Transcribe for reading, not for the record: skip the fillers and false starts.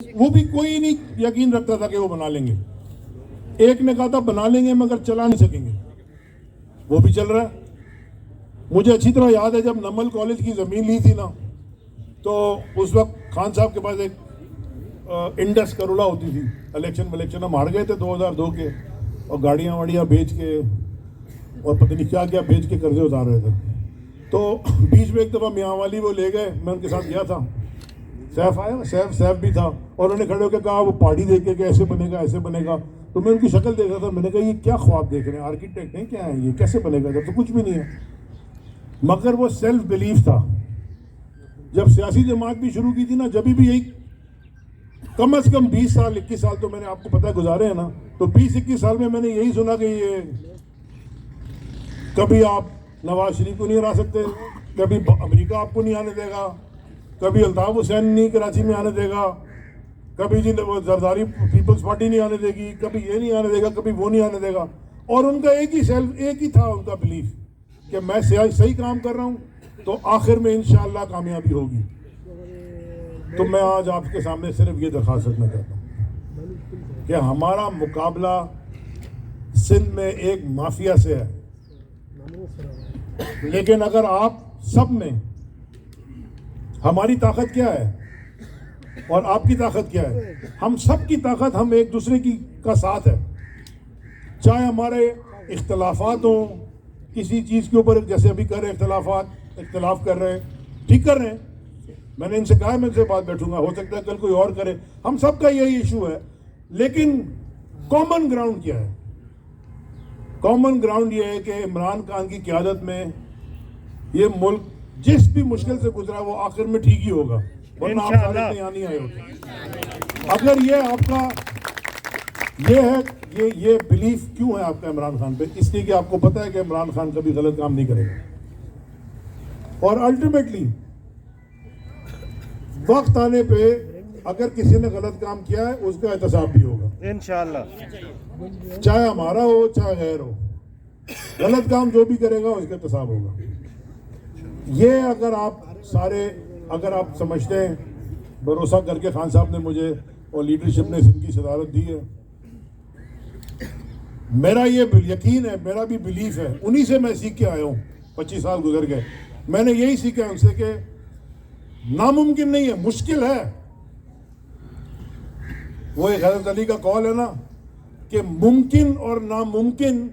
वो भी कोई नहीं यकीन रखता था कि वो बना लेंगे। एक ने कहा था बना लेंगे मगर चला नहीं सकेंगे, वो भी चल रहा है। मुझे अच्छी तरह याद है जब नमल कॉलेज की ज़मीन ली थी ना, तो उस वक्त खान साहब के पास एक इंडस करोला होती थी। इलेक्शन हम हार गए थे 2002 के, और गाड़ियाँ वाड़ियाँ बेच के और पता नहीं क्या क्या बेच के कर्जे उतार रहे थे। तो बीच में एक दफ़ा मियाँ वाली वो ले गए, मैं उनके साथ गया था, सैफ आया, सैफ भी था, और उन्होंने खड़े होकर कहा वो पहाड़ी देख के ऐसे बनेगा ऐसे बनेगा। तो मैं उनकी शक्ल देख रहा था, मैंने कहा ये क्या ख्वाब देख रहे हैं, आर्किटेक्ट हैं क्या है, ये कैसे बनेगा, जब तो कुछ भी नहीं है। मगर वो सेल्फ बिलीफ था। जब सियासी जमात भी शुरू की थी ना, जब भी यही कम से कम 20 साल 21 साल तो मैंने आपको पता गुजारे हैं ना, तो 20-21 साल में मैंने यही सुना कि ये कभी आप नवाज शरीफ को नहीं हरा सकते, कभी अमेरिका आपको नहीं आने देगा, कभी अल्ताफ हुसैन नहीं कराची में आने देगा, कभी जी जरदारी पीपल्स पार्टी नहीं आने देगी, कभी ये नहीं आने देगा, कभी वो नहीं आने देगा। और उनका एक ही था उनका बिलीफ कि मैं सही काम कर रहा हूँ तो आखिर में इंशाअल्लाह कामयाबी होगी। तो मैं आज आपके सामने सिर्फ ये दरख्वास्त रखना चाहता हूँ कि हमारा मुकाबला सिंध में एक माफिया से है, लेकिन अगर आप सब में, हमारी ताकत क्या है और आपकी ताकत क्या है, हम सब की ताकत हम एक दूसरे की का साथ है। चाहे हमारे इख्तलाफात हों किसी चीज़ के ऊपर, जैसे अभी कर रहे इख्तलाफ कर रहे हैं, ठीक कर रहे हैं, मैंने इनसे कहा मैं इनसे बात बैठूंगा, हो सकता है कल कोई और करे, हम सबका यही इशू है। लेकिन कॉमन ग्राउंड क्या है? कॉमन ग्राउंड ये है कि इमरान खान की क़यादत में ये मुल्क जिस भी मुश्किल से गुजरा वो आखिर में ठीक ही होगा, वरना आप सारे यहाँ नहीं आए होते। अगर ये आपका ये है, ये बिलीफ क्यों है आपका इमरान खान पे? इसलिए कि आपको पता है कि इमरान खान कभी गलत काम नहीं करेगा, और अल्टीमेटली वक्त आने पे अगर किसी ने गलत काम किया है उसका एहतसाब भी होगा इंशाअल्लाह, चाहे हमारा हो चाहे गैर हो। गलत काम जो भी करेगा उसका एहतसाब होगा। ये अगर आप समझते हैं, भरोसा करके खान साहब ने मुझे और लीडरशिप ने इनकी सदारत दी है, मेरा ये यकीन है, मेरा भी बिलीफ है, उन्हीं से मैं सीख के आया हूँ। 25 साल गुजर गए, मैंने यही सीखा है उनसे कि नामुमकिन नहीं है, मुश्किल है। वो एक हज़रत अली का कौल है ना कि मुमकिन और नामुमकिन